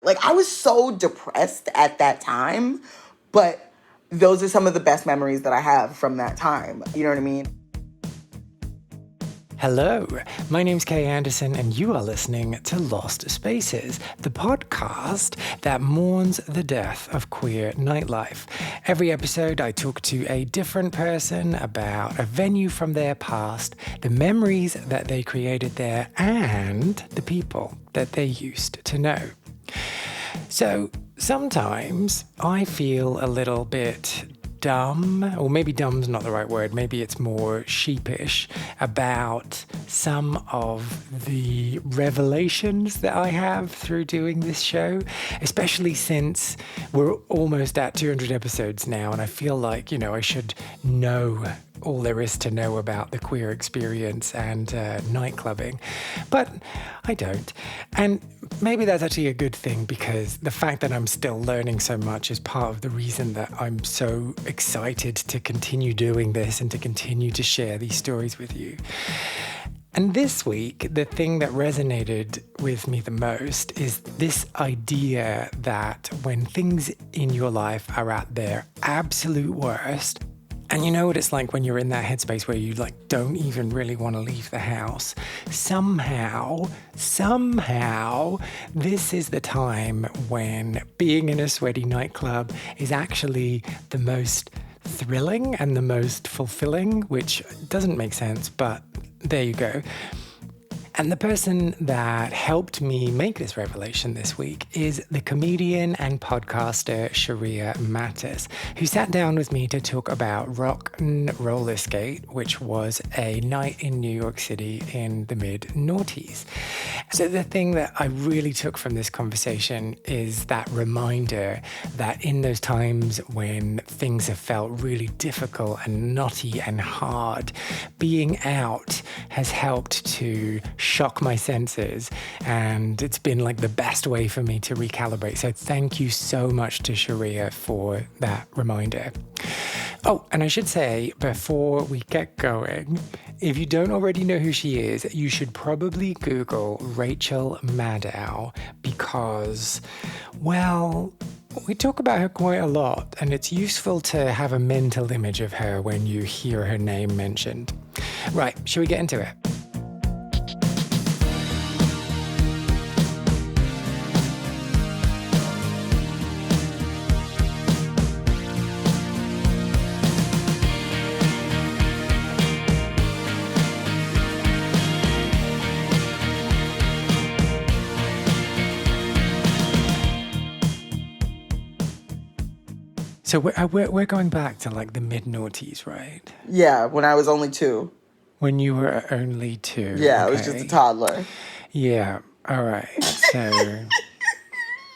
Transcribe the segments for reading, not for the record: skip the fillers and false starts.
Like, I was so depressed at that time, but those are some of the best memories that I have from that time. You know what I mean? Hello, my name's Kay Anderson, and you are listening to Lost Spaces, the podcast that mourns the death of queer nightlife. Every episode, I talk to a different person about a venue from their past, the memories that they created there, and the people that they used to know. So sometimes I feel a little bit dumb, or maybe dumb's not the right word, maybe it's more sheepish about some of the revelations that I have through doing this show, especially since we're almost at 200 episodes now, and I feel like, I should know all there is to know about the queer experience and nightclubbing, but I don't. And maybe that's actually a good thing, because the fact that I'm still learning so much is part of the reason that I'm so excited to continue doing this and to continue to share these stories with you. And this week, the thing that resonated with me the most is this idea that when things in your life are at their absolute worst, and you know what it's like when you're in that headspace where you don't even really want to leave the house. Somehow, this is the time when being in a sweaty nightclub is actually the most thrilling and the most fulfilling, which doesn't make sense, but there you go. And the person that helped me make this revelation this week is the comedian and podcaster Sheria Mattis, who sat down with me to talk about rock and roller skate, which was a night in New York City in the mid-noughties. So the thing that I really took from this conversation is that reminder that in those times when things have felt really difficult and knotty and hard, being out has helped to shock my senses, and it's been the best way for me to recalibrate. So thank you so much to Sheria for that reminder. Oh, and I should say, before we get going, if you don't already know who she is, you should probably Google Rachel Maddow, because, well, we talk about her quite a lot, and it's useful to have a mental image of her when you hear her name mentioned. Right, shall we get into it? So we're going back to the mid-noughties, right? Yeah, when I was only 2. When you were only 2. Yeah, okay. I was just a toddler. Yeah, all right. So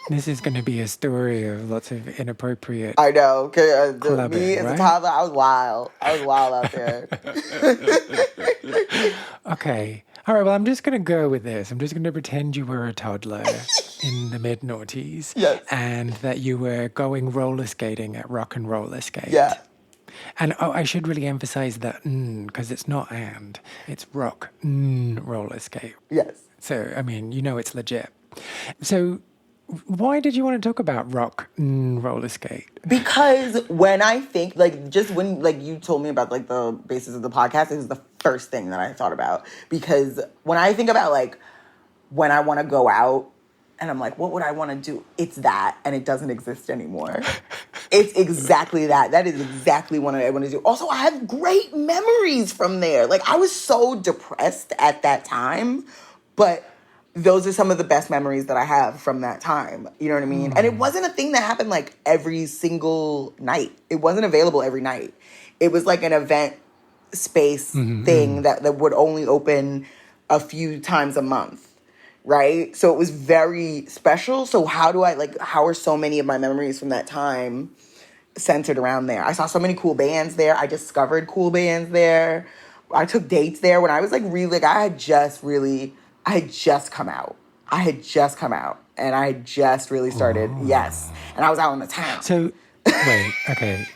this is going to be a story of lots of inappropriate I know. Clubbing, Me as right? a toddler, I was wild. Out there. Okay. All right, well, I'm just going to go with this. I'm just going to pretend you were a toddler in the mid-noughties. Yes. And that you were going roller skating at Rock and Roller Skate. Yeah. And I should really emphasize that because it's not and, it's Rock Roller Skate. Yes. So, it's legit. So, why did you want to talk about rock roller skate? Because when I think, just when, you told me about, the basis of the podcast, this is the first thing that I thought about. Because when I think about, when I want to go out, and I'm like, what would I want to do? It's that, and it doesn't exist anymore. It's exactly that. That is exactly what I want to do. Also, I have great memories from there. I was so depressed at that time, but those are some of the best memories that I have from that time. You know what I mean? And it wasn't a thing that happened every single night. It wasn't available every night. It was an event space thing that would only open a few times a month. Right? So it was very special. So how are so many of my memories from that time centered around there? I saw so many cool bands there. I discovered cool bands there. I took dates there when I was really, I had just come out. And I had just really started, yes. And I was out on the town. So, wait, okay.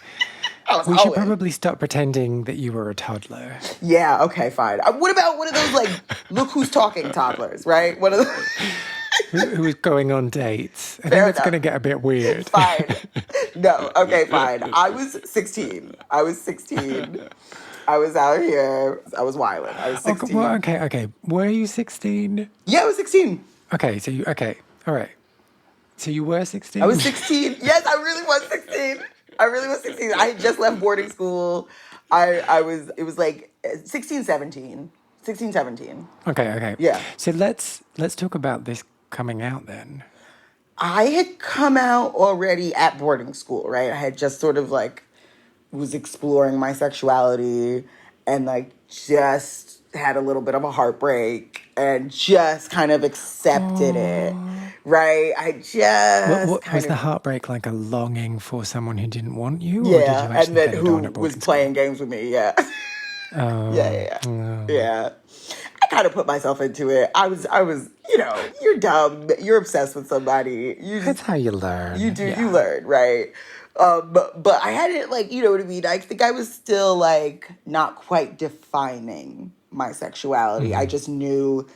We should probably stop pretending that you were a toddler. Yeah, okay, fine. What about one of those, look who's talking toddlers, right? One of those... who was going on dates. I think Fair that's going to enough. get a bit weird. Fine. No, okay, fine. I was 16. I was 16. I was out here. I was wilding. I was Okay, well, 16. okay. Were you 16? Yeah, I was 16. Okay, all right. So you were I 16? was 16. Yes, I really was 16. I really was 16. I had just left boarding school. It was like 16, 17. 16, 17. Okay. Yeah. So let's talk about this coming out then. I had come out already at boarding school, right? I had just sort of like was exploring my sexuality and like just had a little bit of a heartbreak and just kind of accepted it, right? I just What kind was of, the heartbreak like? A longing for someone who didn't want you, or did you yeah, actually and then get it who on at was boarding playing school? games with me, yeah. Oh, Yeah. I kind of put myself into it. I was, you're dumb. You're obsessed with somebody. That's how you learn. You do, Yeah. you learn, right? But I hadn't, like, you know what I mean? I think I was still, like, not quite defining my sexuality. I just knew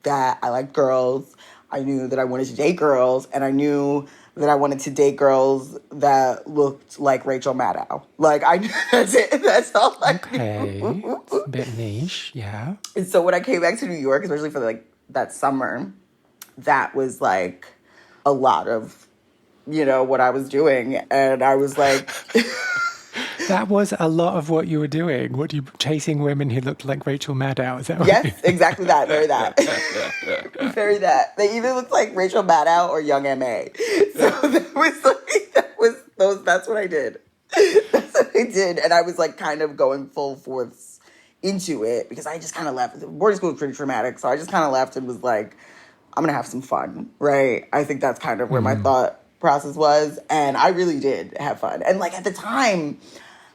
that I liked girls. I knew that I wanted to date girls. And I knew that I wanted to date girls that looked like Rachel Maddow. Like, I knew that's it. That's all I Okay, knew. it's a bit niche, yeah. And so when I came back to New York, especially for, like, that summer, that was, like, a lot of what I was doing. And I was like, That was a lot of what you were doing. What, you chasing women who looked like Rachel Maddow? Is that what yes, exactly that, very that. Very that. They either looked like Rachel Maddow or Young M.A. So that's what I did. That's what I did. And I was like kind of going full force into it because I just kind of left. Boarding school was pretty traumatic. So I just kind of left and was like, I'm going to have some fun, right? I think that's kind of where my thought process was. And I really did have fun. And like at the time,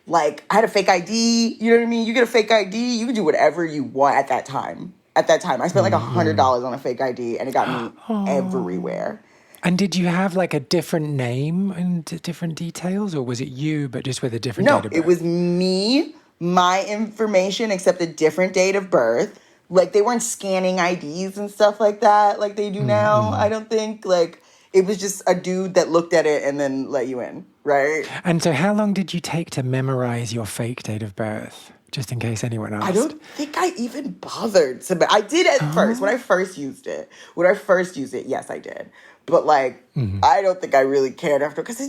like I had a fake ID, you know what I mean? You get a fake ID, you can do whatever you want at that time. At that time, I spent like $100 on a fake ID and it got me everywhere. And did you have like a different name and different details, or was it you but just with a different No, date of birth? it was me, my information, except a different date of birth. Like they weren't scanning IDs and stuff like that like they do now, I don't think. Like it was just a dude that looked at it and then let you in, right? And so how long did you take to memorize your fake date of birth? Just in case anyone asked. I don't think I even bothered to, but I did at first. When I first used it, yes, I did. But like, I don't think I really cared after because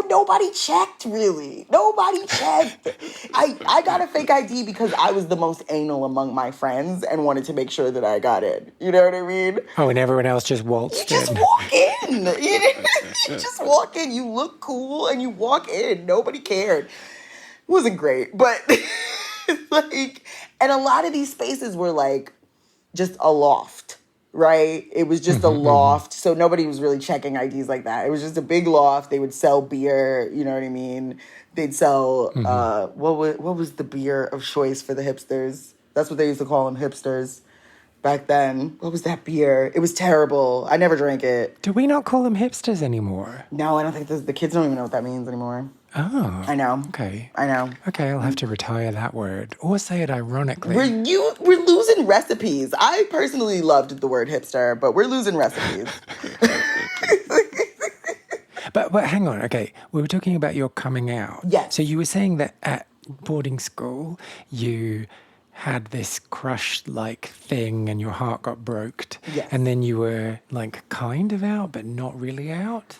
nobody checked really. Nobody checked. I got a fake ID because I was the most anal among my friends and wanted to make sure that I got in. You know what I mean? Oh, and everyone else just waltzed You just in. walk in. You just walk in. You look cool and you walk in. Nobody cared. It wasn't great, but like, and a lot of these spaces were like just a loft, right? It was just a loft. So nobody was really checking IDs like that. It was just a big loft. They would sell beer, you know what I mean? They'd sell, what was the beer of choice for the hipsters? That's what they used to call them, hipsters. Back then, what was that beer? It was terrible. I never drank it. Do we not call them hipsters anymore? No, I don't think the kids don't even know what that means anymore. Oh. I know. Okay. I know. Okay, I'll have to retire that word. Or say it ironically. We're losing recipes. I personally loved the word hipster, but we're losing recipes. But hang on, okay. We were talking about your coming out. Yes. So you were saying that at boarding school, you had this crush-like thing and your heart got broked. Yes. And then you were like kind of out, but not really out.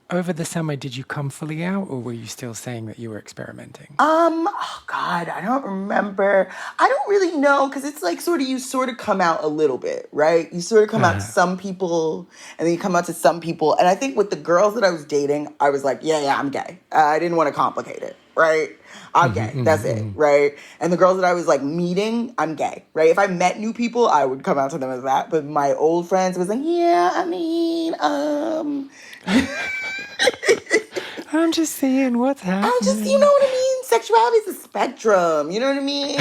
Over the summer, did you come fully out, or were you still saying that you were experimenting? Oh God, I don't remember. I don't really know, because it's like you sort of come out a little bit, right? You sort of come out to some people, and then you come out to some people. And I think with the girls that I was dating, I was like, yeah, I'm gay. I didn't want to complicate it, right? I'm gay. That's it, right? And the girls that I was like meeting, I'm gay, right? If I met new people, I would come out to them as that. But my old friends was like, yeah, I mean, I'm just seeing what's happening. I'm just, you know what I mean? Sexuality is a spectrum. You know what I mean?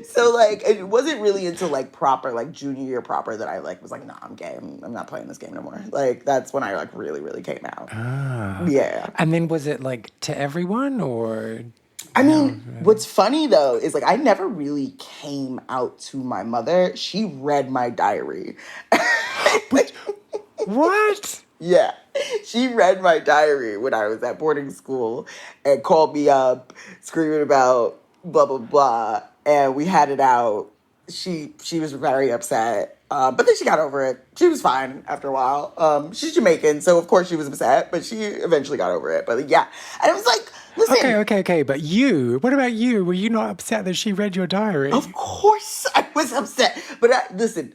So, like, it wasn't really until, like, proper, like, junior year proper that I, like, was like, nah, I'm gay. I'm not playing this game no more. Like, that's when I, like, really, really came out. Ah. Yeah. And then was it, like, to everyone, or I mean, what's funny though is like I never really came out to my mother. She read my diary. What? Yeah. She read my diary when I was at boarding school and called me up screaming about blah blah blah, and we had it out. She was very upset. But then she got over it. She was fine after a while. She's Jamaican, so of course she was upset, but she eventually got over it. But yeah. And it was like, listen. Okay. But what about you? Were you not upset that she read your diary? Of course I was upset. But listen,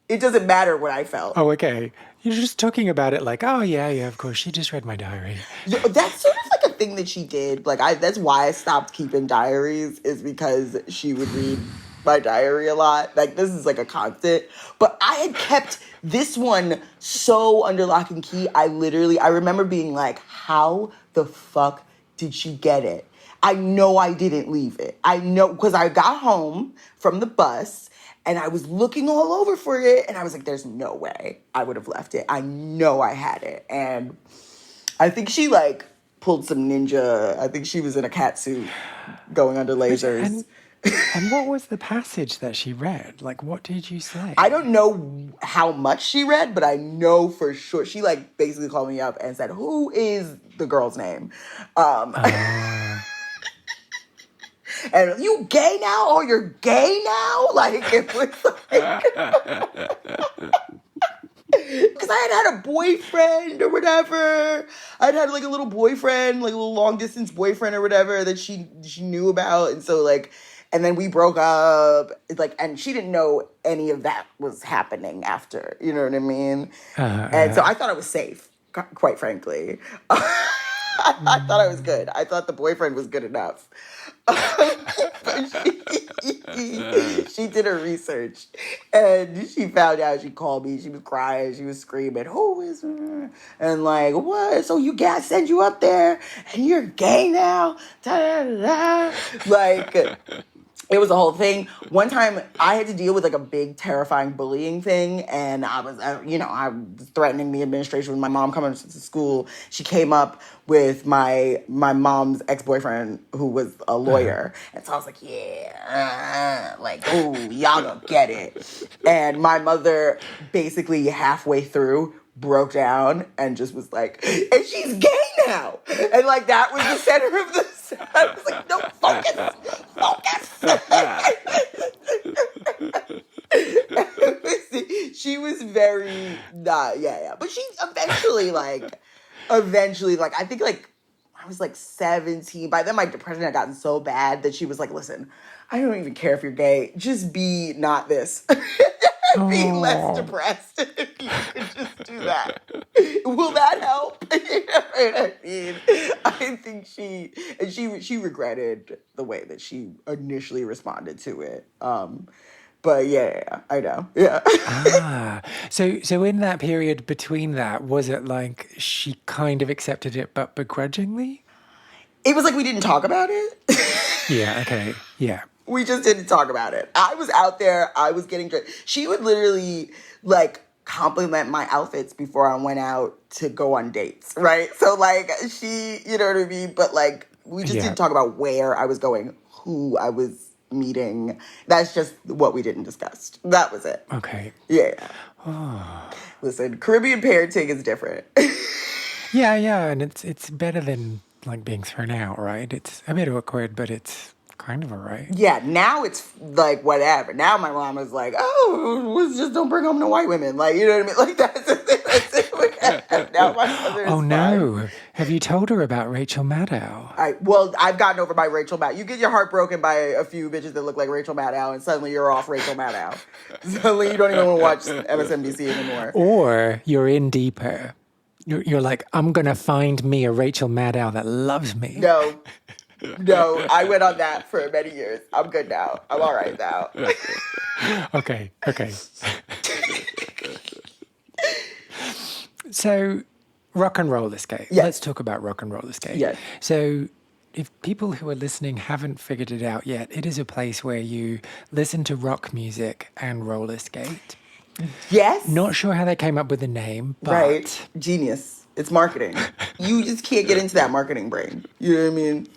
it doesn't matter what I felt. Oh, okay. You're just talking about it like, oh, yeah, of course. She just read my diary. Yeah, that's sort of like a thing that she did. Like, that's why I stopped keeping diaries, is because she would read my diary a lot. Like, this is like a constant. But I had kept this one so under lock and key. I remember being like, how the fuck did she get it? I know I didn't leave it. I know, because I got home from the bus and I was looking all over for it. And I was like, there's no way I would have left it. I know I had it. And I think she like pulled some ninja. I think she was in a cat suit going under lasers. And what was the passage that she read? Like, what did you say? I don't know how much she read, but I know for sure. She like basically called me up and said, who is the girl's name? And you gay now? Oh, you're gay now? Like, it was like... Because I had a boyfriend or whatever. I'd had like a little boyfriend, like a little long distance boyfriend or whatever that she knew about. And so like, and then we broke up. Like, and she didn't know any of that was happening after, you know what I mean? And so I thought I was safe, quite frankly. I thought I was good. I thought the boyfriend was good enough. She did her research and she found out. She called me. She was crying. She was screaming, who is her? And like, what? So you guys send you up there and you're gay now? Da, da, da. Like, it was a whole thing. One time I had to deal with like a big terrifying bullying thing. And I was, I was threatening the administration with my mom coming to school. She came up with my mom's ex-boyfriend who was a lawyer. And so I was like, yeah, like, ooh, y'all gonna get it. And my mother basically halfway through broke down and just was like, and she's gay now. And like, that was the center of the, I was like, no, focus. She was very not, yeah. But she eventually, I think like, I was like 17. By then my depression had gotten so bad that she was like, listen, I don't even care if you're gay. Just be not this. Be less depressed. You could just do that. Will that help? You know what I mean? I think she regretted the way that she initially responded to it. But yeah, I know. Yeah. So in that period between that, was it like she kind of accepted it but begrudgingly? It was like we didn't talk about it. Yeah, okay. Yeah. We just didn't talk about it. I was out there. I was getting dressed. She would literally, like, compliment my outfits before I went out to go on dates, right? So, like, she, you know what I mean? But, like, we just didn't talk about where I was going, who I was meeting. That's just what we didn't discuss. That was it. Okay. Yeah. Oh. Listen, Caribbean parenting is different. Yeah, and it's better than, like, being thrown out, right? It's a bit awkward, but it's kind of all right. Yeah, now it's like whatever. Now my mom is like, oh, just don't bring home no white women. Like, you know what I mean? Like, that's it. Now my mother is no. fine. Have you told her about Rachel Maddow? I've gotten over my Rachel Maddow. You get your heart broken by a few bitches that look like Rachel Maddow, and suddenly you're off Rachel Maddow. Suddenly you don't even want to watch MSNBC anymore. Or you're in deeper. You're like, I'm going to find me a Rachel Maddow that loves me. No, I went on that for many years. I'm good now. I'm all right now. Okay. So, rock and roller skate. Yes. Let's talk about rock and roller skate. Yes. So, if people who are listening haven't figured it out yet, it is a place where you listen to rock music and roller skate. Yes. Not sure how they came up with the name, but... Right. Genius. It's marketing. You just can't get into that marketing brain. You know what I mean?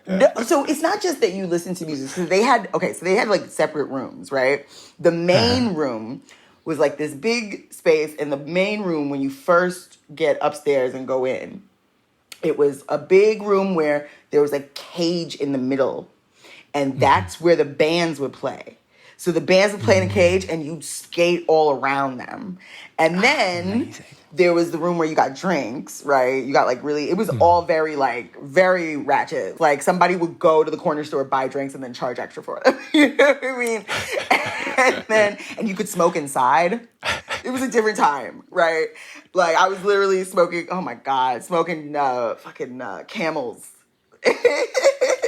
No, so it's not just that you listen to music. So they had like separate rooms, right? The main room was like this big space, and the main room, when you first get upstairs and go in, it was a big room where there was a cage in the middle, and that's where the bands would play. So the bands would play in a cage, and you'd skate all around them. And then there was the room where you got drinks, right? You got like really, it was all very like, very ratchet. Like somebody would go to the corner store, buy drinks, and then charge extra for them. You know what I mean? And you could smoke inside. It was a different time, right? Like I was literally smoking, oh my God, smoking fucking Camels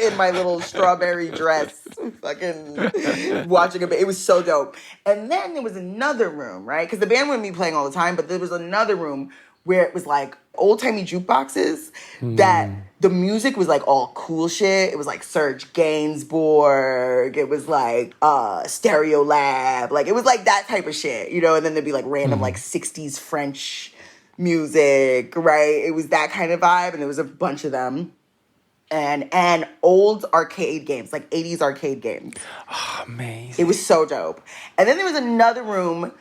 in my little strawberry dress, fucking watching it was so dope. And then there was another room, right? Because the band wouldn't be playing all the time, but there was another room where it was like old-timey jukeboxes that the music was like all cool shit. It was like Serge Gainsbourg. It was like Stereo Lab. Like it was like that type of shit, you know? And then there'd be like random like 60s French music, right? It was that kind of vibe, and there was a bunch of them. And old arcade games, like 80s arcade games. Oh, amazing. It was so dope. And then there was another room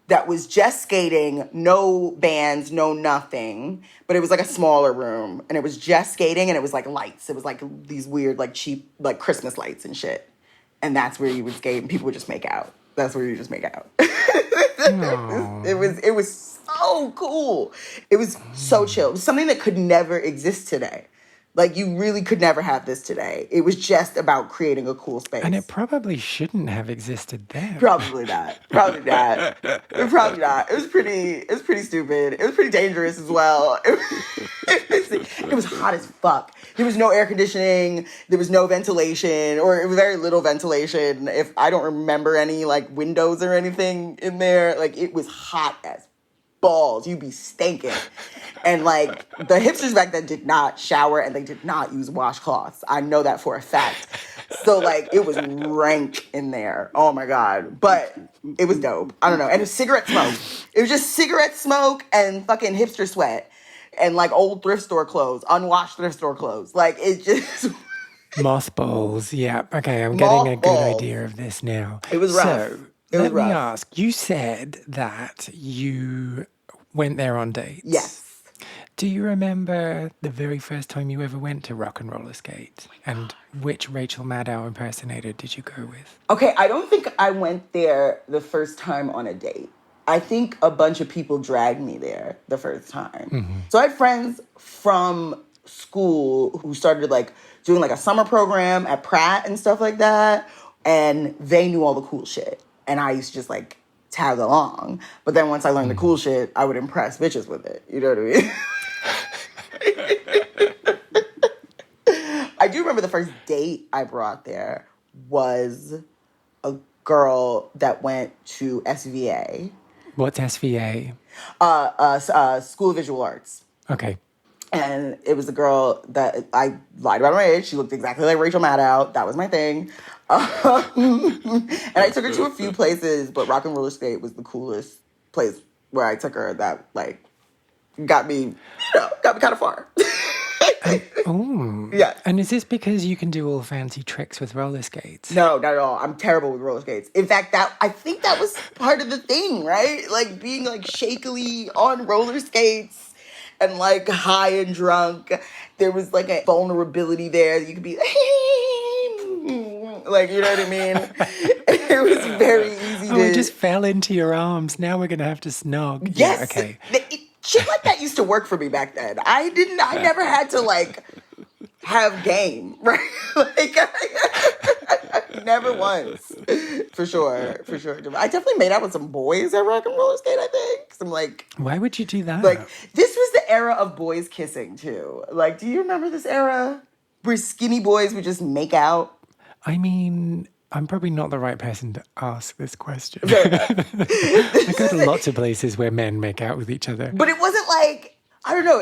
that was just skating, no bands, no nothing. But it was like a smaller room. And it was just skating, and it was like lights. It was like these weird, like cheap, like Christmas lights and shit. And that's where you would skate, and people would just make out. That's where you just make out. It was so cool. It was so chill. It was something that could never exist today. Like, you really could never have this today. It was just about creating a cool space. And it probably shouldn't have existed then. Probably not. Probably not. Probably not. It was pretty stupid. It was pretty dangerous as well. It was hot as fuck. There was no air conditioning. There was no ventilation, or very little ventilation. If I don't remember any, like, windows or anything in there. Like, it was hot as balls. You'd be stinking. And like the hipsters back then did not shower, and they did not use washcloths. I know that for a fact. So like it was rank in there. Oh my God. But it was dope. I don't know. And it was cigarette smoke. It was just cigarette smoke and fucking hipster sweat and like old thrift store clothes, unwashed thrift store clothes. Like it just mothballs. Yeah. Okay. I'm getting a good idea of this now. It was rough. So let me ask, you said that you went there on dates. Yes. Do you remember the very first time you ever went to Rock and Roller Skate? And which Rachel Maddow impersonator did you go with? Okay, I don't think I went there the first time on a date. I think a bunch of people dragged me there the first time. Mm-hmm. So I had friends from school who started like doing like a summer program at Pratt and stuff like that. And they knew all the cool shit. And I used to just like tag along. But then once I learned the cool shit, I would impress bitches with it. You know what I mean? I do remember the first date I brought there was a girl that went to SVA. What's SVA? School of Visual Arts. Okay. And it was a girl that I lied about my age. She looked exactly like Rachel Maddow. That was my thing. And I took her to a few places, but Rock and Roller Skate was the coolest place where I took her that, like, got me kind of far. Oh. Yeah. And is this because you can do all fancy tricks with roller skates? No, not at all. I'm terrible with roller skates. In fact, I think that was part of the thing, right? Like, being, like, shakily on roller skates and, like, high and drunk. There was, like, a vulnerability there. You could be, like, you know what I mean? It was very easy to... it just fell into your arms. Now we're going to have to snog. Yes. Yeah, okay. Shit like that used to work for me back then. I never had to, like, have game, right? Like, never once. For sure. I definitely made out with some boys at Rock and Roller Skate, I think. Some, like... Why would you do that? Like, this was the era of boys kissing, too. Like, do you remember this era? Where skinny boys would just make out? I mean... I'm probably not the right person to ask this question. I go to lots of places where men make out with each other. But it wasn't like, I don't know,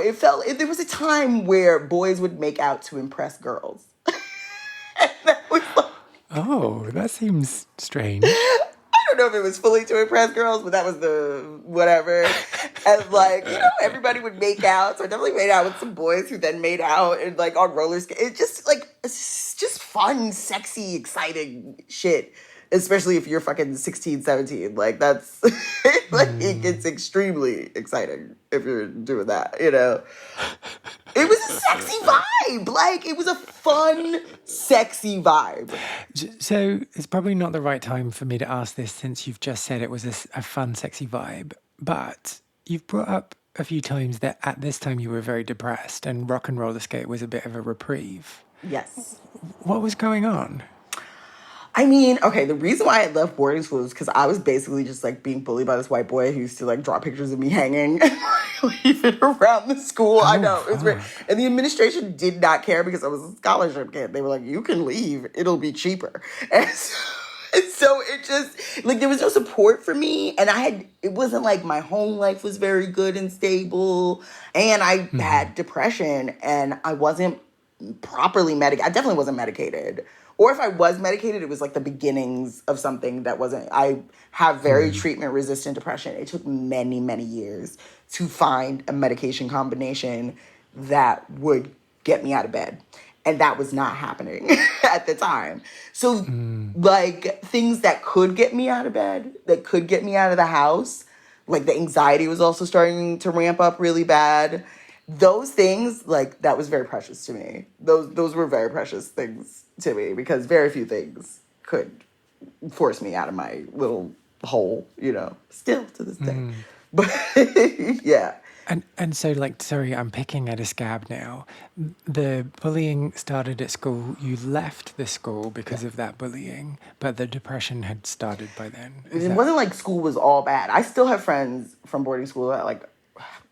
there was a time where boys would make out to impress girls. And that was like, oh, that seems strange. I don't know if it was fully to impress girls, but that was the whatever. And like, you know, everybody would make out. So I definitely made out with some boys who then made out and like on roller skates. It's just fun, sexy, exciting shit. Especially if you're fucking 16, 17. Like that's like it gets extremely exciting if you're doing that, you know. It was a sexy vibe. Like it was a fun, sexy vibe. So it's probably not the right time for me to ask this since you've just said it was a fun, sexy vibe. But you've brought up a few times that at this time you were very depressed and rock and roller skate was a bit of a reprieve. Yes. What was going on? I mean, okay, the reason why I left boarding school is because I was basically just, like, being bullied by this white boy who used to, like, draw pictures of me hanging and leave it around the school. I know. It was weird. And the administration did not care because I was a scholarship kid. They were like, you can leave. It'll be cheaper. And so it just, like, there was no support for me. And it wasn't like my home life was very good and stable. And I had depression and I wasn't properly medicated. I definitely wasn't medicated. Or if I was medicated, it was like the beginnings of something that wasn't. I have very treatment-resistant depression. It took many, many years to find a medication combination that would get me out of bed. And that was not happening at the time. So, like, things that could get me out of bed, that could get me out of the house, like the anxiety was also starting to ramp up really bad. Those things, like, that was very precious to me. Those were very precious things to me because very few things could force me out of my little hole, you know, still to this day. But, yeah. And so, like, sorry, I'm picking at a scab now. The bullying started at school. You left the school because of that bullying, but the depression had started by then. It wasn't like school was all bad. I still have friends from boarding school that, like,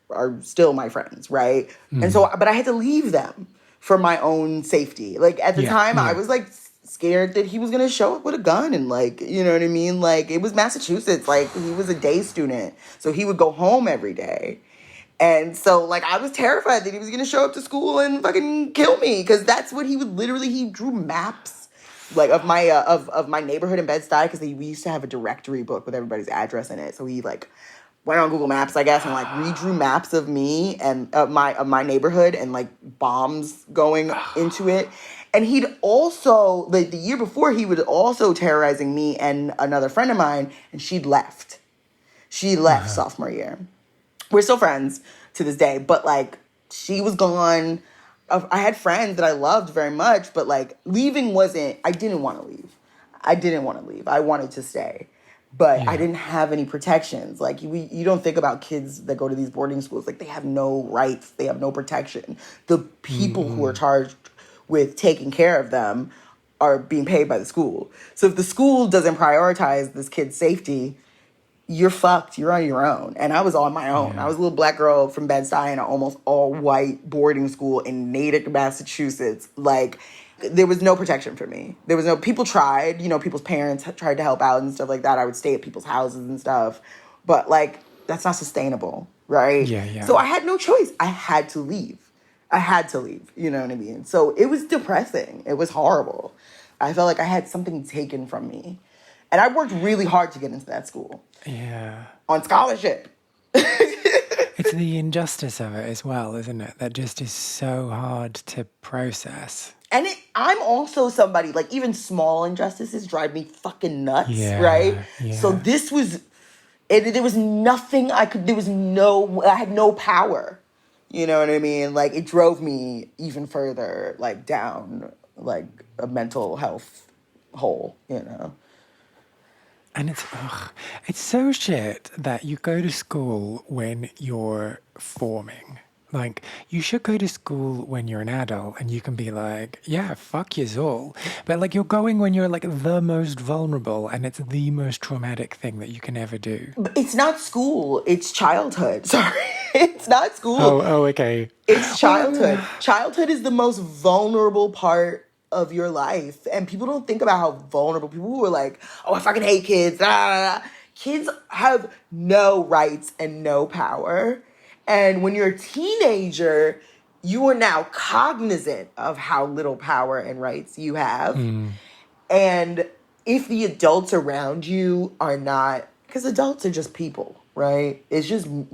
are still my friends, right? And so, but I had to leave them for my own safety. Like, at the time, I was, like, scared that he was going to show up with a gun and, like, you know what I mean? Like, it was Massachusetts. Like, he was a day student. So he would go home every day. And so, like, I was terrified that he was going to show up to school and fucking kill me. Because that's what he would literally, he drew maps, like, of my of my neighborhood in Bed-Stuy. Because we used to have a directory book with everybody's address in it. So he, like, went on Google Maps, I guess, and, like, redrew maps of me and of my neighborhood and, like, bombs going into it. And he'd also, like, the year before, he was also terrorizing me and another friend of mine, and she'd left. She left sophomore year. We're still friends to this day, but, like, she was gone. I had friends that I loved very much, but, like, leaving wasn't, I didn't want to leave. I wanted to stay. But I didn't have any protections. Like, you don't think about kids that go to these boarding schools. Like, they have no rights. They have no protection. The people who are charged with taking care of them are being paid by the school. So if the school doesn't prioritize this kid's safety, you're fucked. You're on your own. And I was on my own. Yeah. I was a little black girl from Bed-Stuy in an almost all-white boarding school in Natick, Massachusetts. Like, there was no protection for me. There was no, people tried, you know, people's parents tried to help out and stuff like that. I would stay at people's houses and stuff. But, like, that's not sustainable, right? Yeah. So I had no choice. I had to leave. You know what I mean? So it was depressing. It was horrible. I felt like I had something taken from me. And I worked really hard to get into that school. Yeah. On scholarship. It's the injustice of it as well, isn't it? That just is so hard to process. And I'm also somebody, like, even small injustices drive me fucking nuts, right? Yeah. So this was, there was nothing I had no power. You know what I mean? Like, it drove me even further, like, down, like, a mental health hole, you know? And it's so shit that you go to school when you're forming. Like, you should go to school when you're an adult and you can be like, yeah, fuck yous all. But, like, you're going when you're, like, the most vulnerable and it's the most traumatic thing that you can ever do. It's not school. It's childhood. Sorry. It's not school. Oh, okay. It's childhood. Childhood is the most vulnerable part of your life. And people don't think about how vulnerable people who are like, oh, I fucking hate kids. Kids have no rights and no power. And when you're a teenager, you are now cognizant of how little power and rights you have. And if the adults around you are not, because adults are just people, right? It's just, and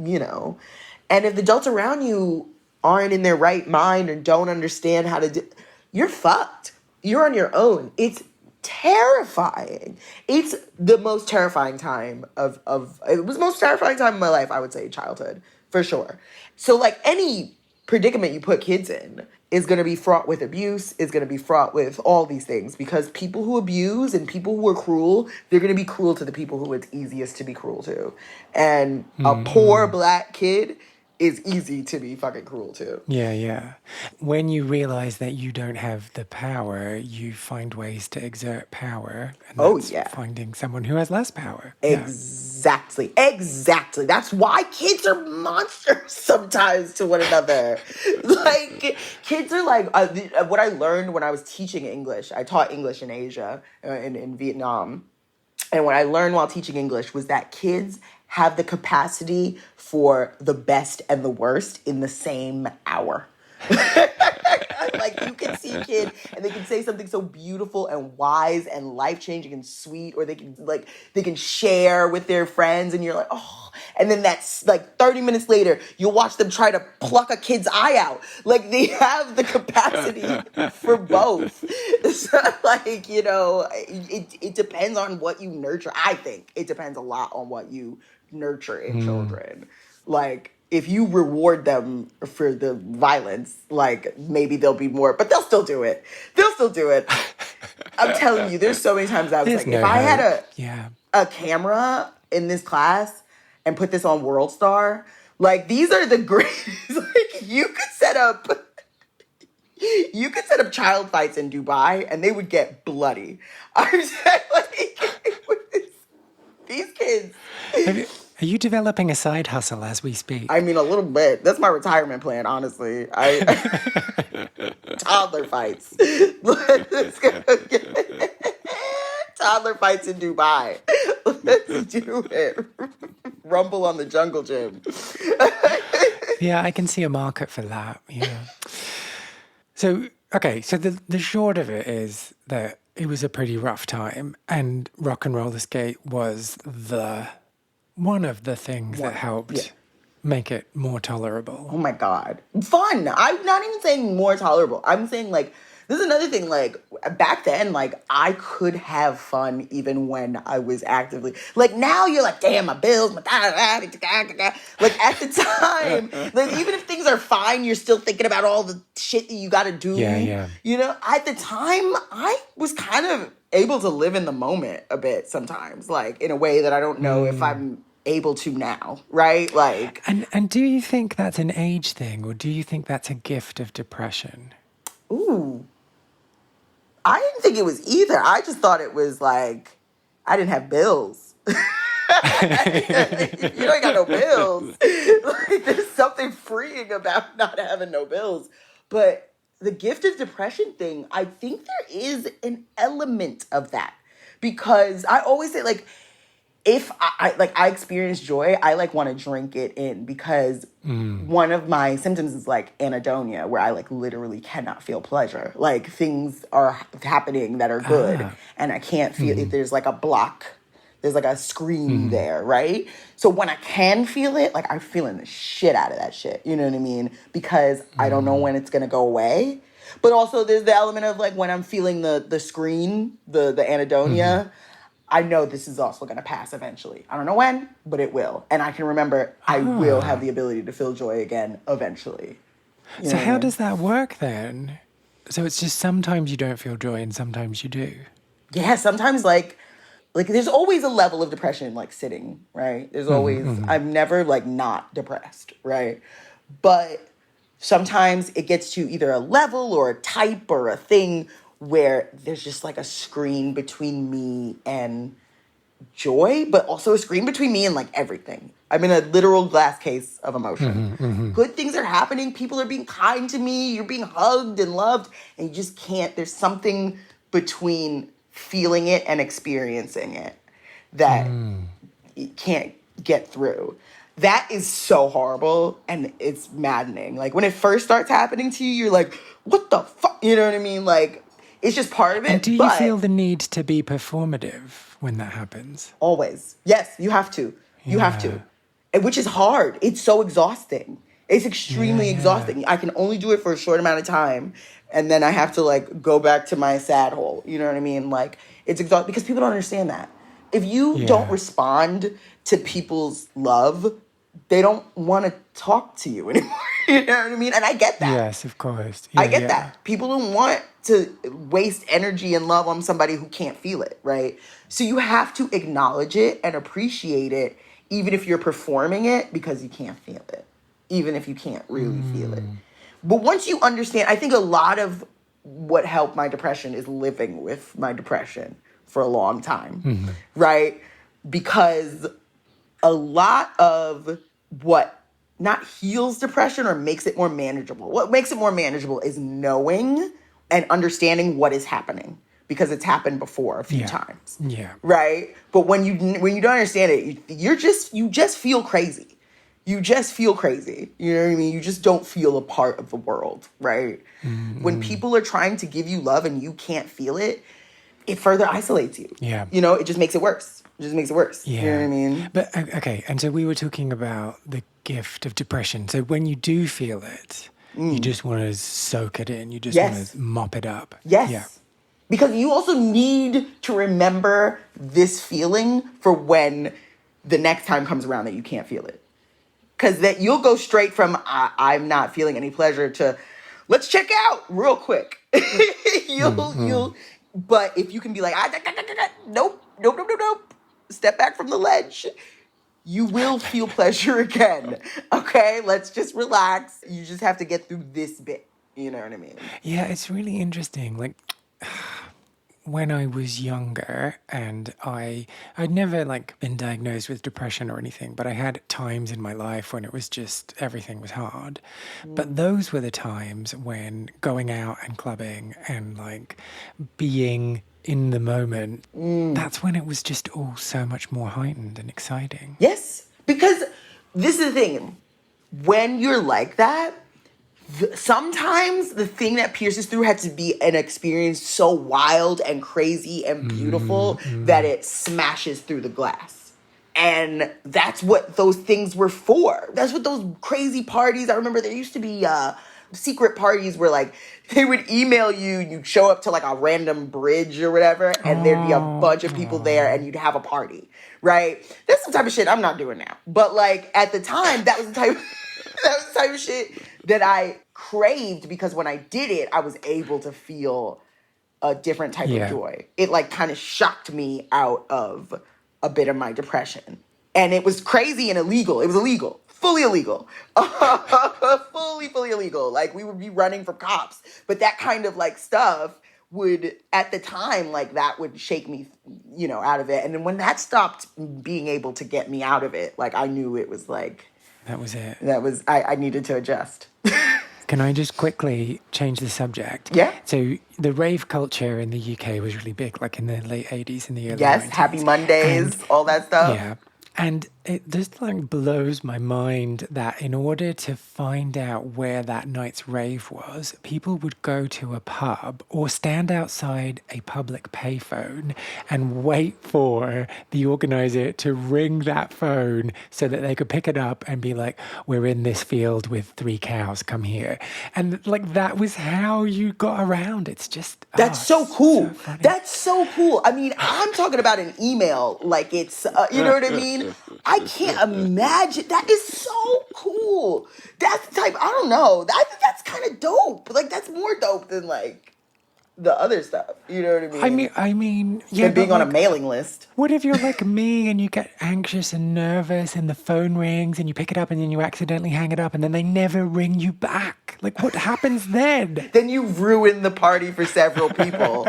if the adults around you aren't in their right mind or don't understand how to do, you're fucked. You're on your own. It's terrifying. It's the most terrifying time it was the most terrifying time of my life, I would say, childhood, for sure. So like any predicament you put kids in is going to be fraught with abuse, is going to be fraught with all these things, because people who abuse and people who are cruel, they're going to be cruel to the people who it's easiest to be cruel to. And a poor black kid is easy to be fucking cruel to. Yeah, yeah. When you realize that you don't have the power, you find ways to exert power. And that's finding someone who has less power. Exactly. Yeah. Exactly. That's why kids are monsters sometimes to one another. Like, kids are like, what I learned when I was teaching English, I taught English in Asia, in Vietnam. And what I learned while teaching English was that kids have the capacity for the best and the worst in the same hour. Like, you can see a kid and they can say something so beautiful and wise and life-changing and sweet, or they can share with their friends, and you're like, oh. And then that's like 30 minutes later, you'll watch them try to pluck a kid's eye out. Like, they have the capacity for both. So, like, it depends on what you nurture. I think it depends a lot on what you nurture in children. Like, if you reward them for the violence, like, maybe they'll be more, but they'll still do it. I'm telling you, there's so many times I was if I had a camera in this class and put this on World Star, like, these are the greatest. Like, you could set up child fights in Dubai and they would get bloody. I'm saying, like, these kids. Are you developing a side hustle as we speak? I mean, a little bit. That's my retirement plan, honestly. Toddler fights. Toddler fights in Dubai. Let's do it. Rumble on the Jungle Gym. Yeah, I can see a market for that. Yeah. So, okay, so the short of it is that it was a pretty rough time, and rock and roller skate was one of the things that helped make it more tolerable. Oh my God. Fun. I'm not even saying more tolerable. I'm saying, like, this is another thing, like, back then, like, I could have fun even when I was actively, like, now you're like, damn, my bills, like, at the time, like, even if things are fine, you're still thinking about all the shit that you got to do. Yeah. At the time, I was kind of able to live in the moment a bit sometimes, like, in a way that I don't know if I'm able to now, right? Like, and do you think that's an age thing, or do you think that's a gift of depression? Ooh, I didn't think it was either. I just thought it was like, I didn't have bills. You ain't got no bills. Like, there's something freeing about not having no bills. But the gift of depression thing, I think there is an element of that. Because I always say, like, if I experience joy, I, like, want to drink it in, because one of my symptoms is, like, anhedonia, where I, like, literally cannot feel pleasure. Like, things are happening that are good, and I can't feel if there's, like, a block. There's, like, a screen there, right? So when I can feel it, like, I'm feeling the shit out of that shit. You know what I mean? Because I don't know when it's going to go away. But also there's the element of, like, when I'm feeling the screen, the anhedonia, I know this is also going to pass eventually. I don't know when, but it will. And I can remember I will have the ability to feel joy again eventually. So how does that work then? So it's just sometimes you don't feel joy and sometimes you do. Yeah, sometimes, like there's always a level of depression, like, sitting, right? There's always, I'm never, like, not depressed, right? But sometimes it gets to either a level or a type or a thing where there's just, like, a screen between me and joy, but also a screen between me and, like, everything. I'm in a literal glass case of emotion. Good things are happening. People are being kind to me. You're being hugged and loved. And you just can't. There's something between feeling it and experiencing it that you can't get through. That is so horrible, and it's maddening. Like, when it first starts happening to you, you're like, what the fuck? You know what I mean? Like, It's just part of it. And do you feel the need to be performative when that happens? Always. Yes, you have to. You have to. And which is hard. It's so exhausting. It's extremely exhausting. I can only do it for a short amount of time. And then I have to like go back to my sad hole. You know what I mean? Like it's exhausting because people don't understand that. If you don't respond to people's love, they don't want to talk to you anymore. You know what I mean? And I get that. Yes, of course. Yeah, I get that. People don't want to waste energy and love on somebody who can't feel it, right? So you have to acknowledge it and appreciate it, even if you're performing it, because you can't feel it, even if you can't really feel it. But once you understand, I think a lot of what helped my depression is living with my depression for a long time, right? Because a lot of what not heals depression or makes it more manageable. What makes it more manageable is knowing and understanding what is happening because it's happened before a few times. Yeah. Right? But when you don't understand it, you just feel crazy. You just feel crazy. You know what I mean? You just don't feel a part of the world, right? When people are trying to give you love and you can't feel it, it further isolates you. Yeah. You know, it just makes it worse. It just makes it worse. Yeah. You know what I mean? But, okay, and so we were talking about the gift of depression. So when you do feel it, you just want to soak it in. You just want to mop it up. Yes. Yeah. Because you also need to remember this feeling for when the next time comes around that you can't feel it. Because that you'll go straight from I'm not feeling any pleasure to let's check out real quick. But if you can be like, nope, step back from the ledge, you will feel pleasure again. Okay, let's just relax. You just have to get through this bit. You know what I mean? Yeah, it's really interesting. Like, when I was younger and I'd never like been diagnosed with depression or anything, but I had times in my life when it was just everything was hard. But those were the times when going out and clubbing and like being in the moment, that's when it was just all so much more heightened and exciting. Yes, because this is the thing. When you're like that, sometimes the thing that pierces through had to be an experience so wild and crazy and beautiful that it smashes through the glass. And that's what those things were for. That's what those crazy parties, I remember there used to be secret parties where like they would email you, you'd show up to like a random bridge or whatever, and there'd be a bunch of people there and you'd have a party, right? That's some type of shit I'm not doing now. But like at the time, that was the type of shit that I craved because when I did it, I was able to feel a different type of joy. It like kind of shocked me out of a bit of my depression. And it was crazy and illegal. It was illegal. Fully illegal. fully illegal. Like we would be running from cops. But that kind of like stuff would, at the time, like that would shake me, you know, out of it. And then when that stopped being able to get me out of it, like I knew it was like, that was it. I needed to adjust. Can I just quickly change the subject? Yeah. So the rave culture in the UK was really big, like in the late 80s and the early 90s. Yes, Happy Mondays, all that stuff. Yeah. And it just like blows my mind that in order to find out where that night's rave was, people would go to a pub or stand outside a public payphone and wait for the organizer to ring that phone so that they could pick it up and be like, we're in this field with 3 cows, come here. And like that was how you got around. It's just... That's so cool. That's so cool. I mean, I'm talking about an email like it's, you know what I mean? I can't imagine. That is so cool. That's the type, I don't know. I think that's kind of dope. Like, that's more dope than, like, the other stuff. You know what I mean? I mean, yeah. Than being on a mailing list. What if you're like me and you get anxious and nervous and the phone rings and you pick it up and then you accidentally hang it up and then they never ring you back? Like, what happens then? Then you ruin the party for several people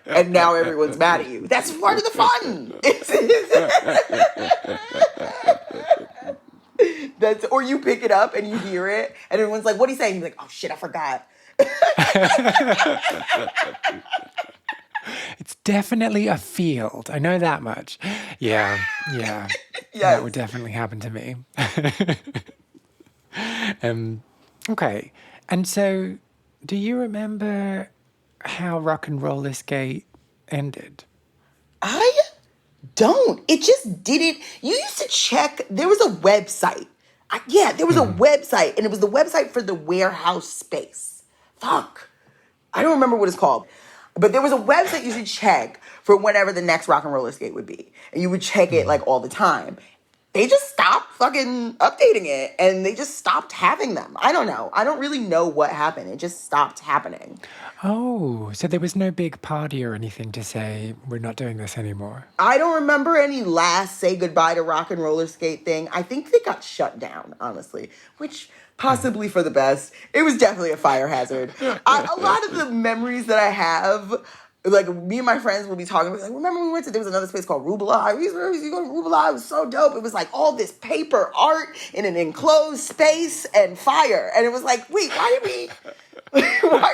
and now everyone's mad at you. That's part of the fun. Or you pick it up and you hear it and everyone's like, what are you saying? You're like, oh shit, I forgot. It's definitely a field. I know that much. Yeah. Yes. That would definitely happen to me. Okay. And so, do you remember how rock and roller skate ended? I don't. It just didn't. You used to check. There was a website. There was a website, and it was the website for the warehouse space. Fuck. I don't remember what it's called. But there was a website you should check for whenever the next rock and roller skate would be. And you would check it like all the time. They just stopped fucking updating it, and they just stopped having them. I don't know. I don't really know what happened. It just stopped happening. Oh, so there was no big party or anything to say, we're not doing this anymore? I don't remember any last say goodbye to rock and roller skate thing. I think they got shut down, honestly, which possibly for the best. It was definitely a fire hazard. A lot of the memories that I have, like me and my friends will be talking, like, remember we went to, there was another space called Rubala. We used to go to Rubala. It was so dope. It was like all this paper art in an enclosed space and fire. And it was like, wait, why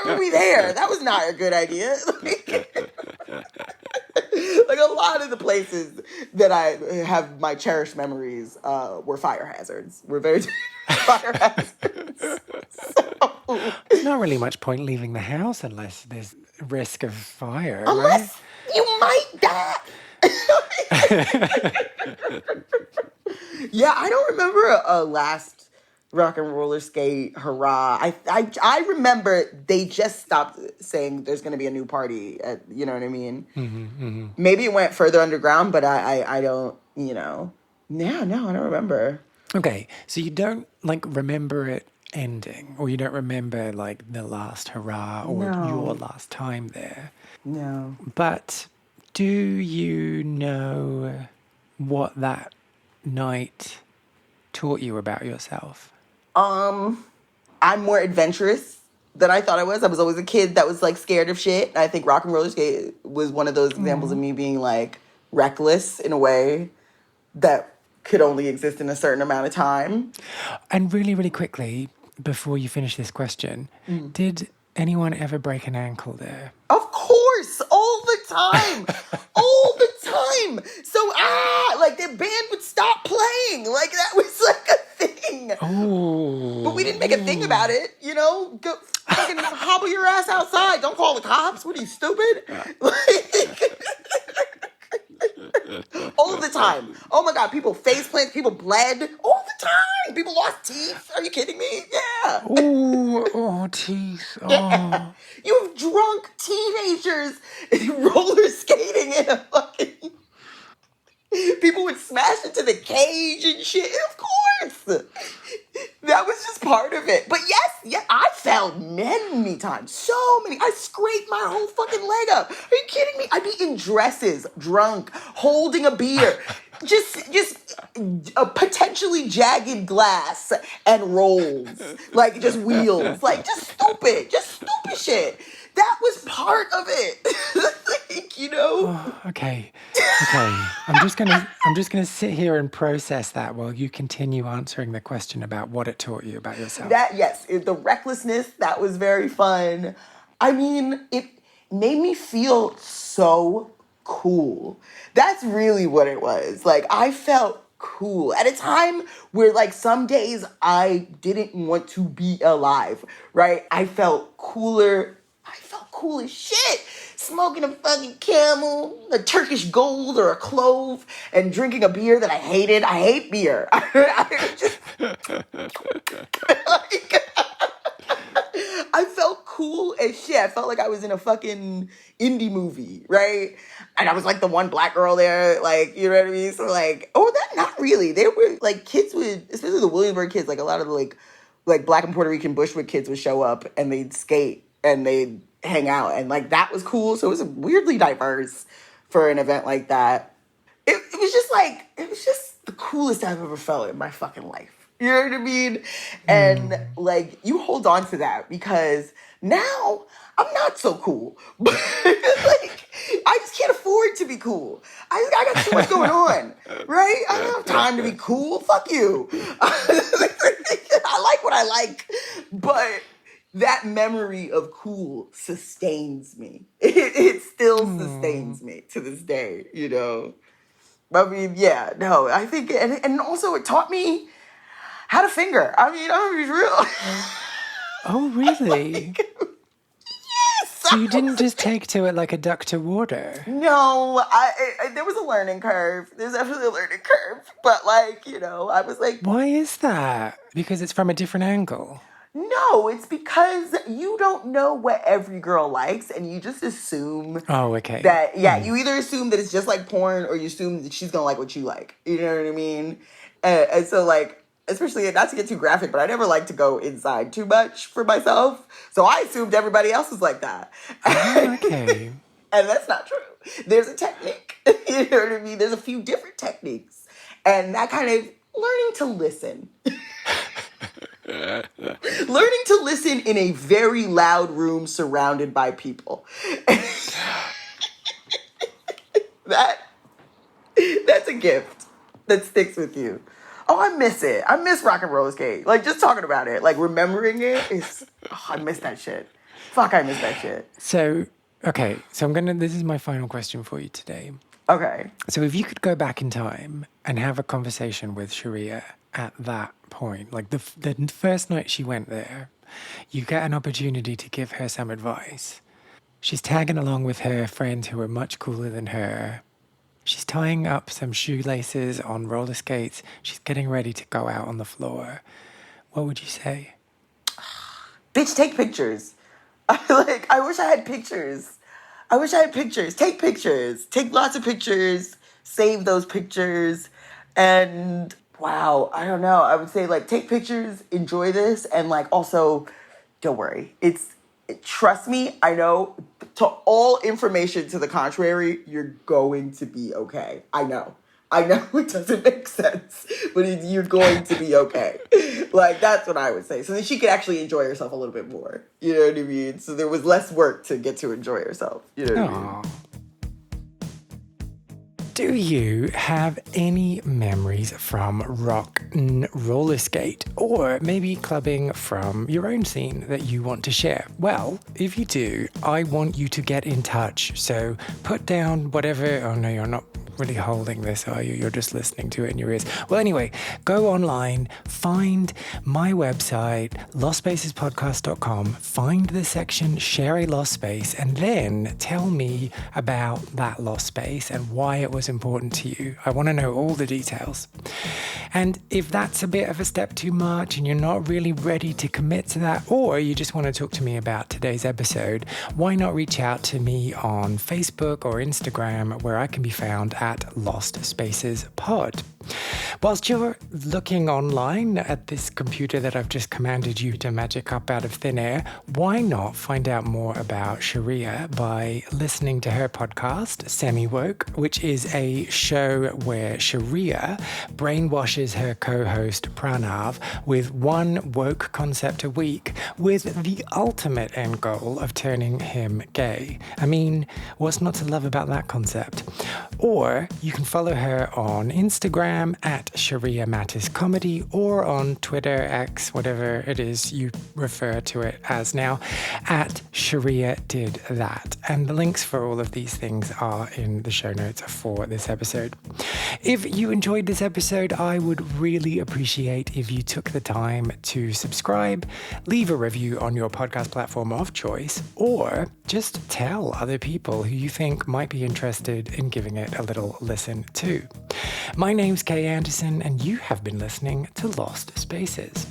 were we there? That was not a good idea. Like a lot of the places that I have my cherished memories were fire hazards. Were very fire hazards. So, there's not really much point leaving the house unless there's risk of fire, unless you might die. Yeah, I don't remember a last rock and roller skate hurrah. I remember they just stopped saying there's going to be a new party. You know what I mean? Maybe it went further underground, but I don't, No, I don't remember. Okay, so you don't remember it ending, or you don't remember the last hurrah or your last time there. No. But do you know what that night taught you about yourself? I'm more adventurous than I thought I was. I was always a kid that was scared of shit. I think rock and roller skate was one of those examples of me being reckless in a way that could only exist in a certain amount of time. And really, really quickly, before you finish this question, did anyone ever break an ankle there? Of course, all the time, all the time. So the band would stop playing. That was a thing. Oh, but we didn't make a thing about it. Go fucking hobble your ass outside. Don't call the cops. What are you, stupid? All the time. Oh my God, people face planted, people bled all the time. People lost teeth. Are you kidding me? Yeah. Oh, teeth. Oh. Yeah. You have drunk teenagers roller skating in a fucking... People would smash into the cage and shit. Of course. That was just part of it. But yes, I fell many times. So many. I scraped my whole fucking leg up. Are you kidding me? I'd be in dresses, drunk, holding a beer. Just a potentially jagged glass and rolls. Just wheels. Just stupid shit. That was part of it. Oh, okay. I'm just gonna sit here and process that while you continue answering the question about what it taught you about yourself. The recklessness, that was very fun. I mean, it made me feel so cool. That's really what it was. I felt cool at a time where some days I didn't want to be alive, right? I felt cooler. I felt cool as shit. Smoking a fucking Camel, a Turkish Gold, or a Clove, and drinking a beer that I hated. I hate beer. I felt cool as shit. I felt like I was in a fucking indie movie, right? And I was the one black girl there, you know what I mean? So not really. They were kids would, especially the Williamsburg kids, a lot of the black and Puerto Rican Bushwick kids would show up and they'd skate and they'd hang out, and that was cool. So it was weirdly diverse for an event like that. It was just the coolest I've ever felt in my fucking life. You know what I mean? And you hold on to that because now I'm not so cool. But I just can't afford to be cool. I got too much going on, right? I don't have time to be cool. Fuck you. I like what I like, but that memory of cool sustains me. It still sustains me to this day, I mean, yeah, no, I think, and also it taught me how to finger. I mean, I'm gonna be real. Oh, really? Yes! So you didn't just take to it like a duck to water? No, there was a learning curve. There's definitely a learning curve. But like, I was like, Why is that? Because it's from a different angle. no, it's because you don't know what every girl likes and you just assume Oh, okay. that, you either assume that it's just like porn or you assume that she's going to like what you like. You know what I mean? And so like, especially not to get too graphic, but I never like to go inside too much for myself. So I assumed everybody else was like that. Oh, okay. And that's not true. There's a technique. You know what I mean? There's a few different techniques. And that kind of learning to listen. Learning to listen in a very loud room surrounded by people. That's a gift that sticks with you. Oh, I miss it. I miss Rock and Roll Skate. Like, just talking about it, like, remembering it is, I miss that shit. Fuck, I miss that shit. So, okay. So this is my final question for you today. Okay. So if you could go back in time and have a conversation with Sheria at that point, like the first night she went there, you get an opportunity to give her some advice. She's tagging along with her friends who are much cooler than her. She's tying up some shoelaces on roller skates. She's getting ready to go out on the floor. What would you say? Bitch, take pictures. I wish I had pictures. Take pictures. Take lots of pictures. Save those pictures. And wow, I don't know. I would say like take pictures, enjoy this, and like also don't worry. Trust me, I know to all information to the contrary, you're going to be okay. I know it doesn't make sense, but you're going to be okay. Like, that's what I would say. So that she could actually enjoy herself a little bit more. You know what I mean? So there was less work to get to enjoy herself. You know what I mean? Do you have any memories from rock and roller skate or maybe clubbing from your own scene that you want to share? Well, if you do, I want you to get in touch. So put down whatever. Oh no, you're not really holding this, are you? You're just listening to it in your ears. Well, anyway, go online, find my website, lostspacespodcast.com, find the section Share a Lost Space, and then tell me about that lost space and why it was important to you. I want to know all the details. And if that's a bit of a step too much and you're not really ready to commit to that, or you just want to talk to me about today's episode, why not reach out to me on Facebook or Instagram, where I can be found at Lost Spaces Pod. Whilst you're looking online at this computer that I've just commanded you to magic up out of thin air, why not find out more about Sheria by listening to her podcast, Semi-Woke, which is a show where Sheria brainwashes her co-host Pranav with one woke concept a week with the ultimate end goal of turning him gay. I mean, what's not to love about that concept? Or you can follow her on Instagram at Sheria Mattis Comedy, or on Twitter, X, whatever it is you refer to it as now, at Sheria Did That. And the links for all of these things are in the show notes for this episode. If you enjoyed this episode, I would really appreciate if you took the time to subscribe, leave a review on your podcast platform of choice, or just tell other people who you think might be interested in giving it a little listen too. My name's Kay Anderson, and you have been listening to Lost Spaces.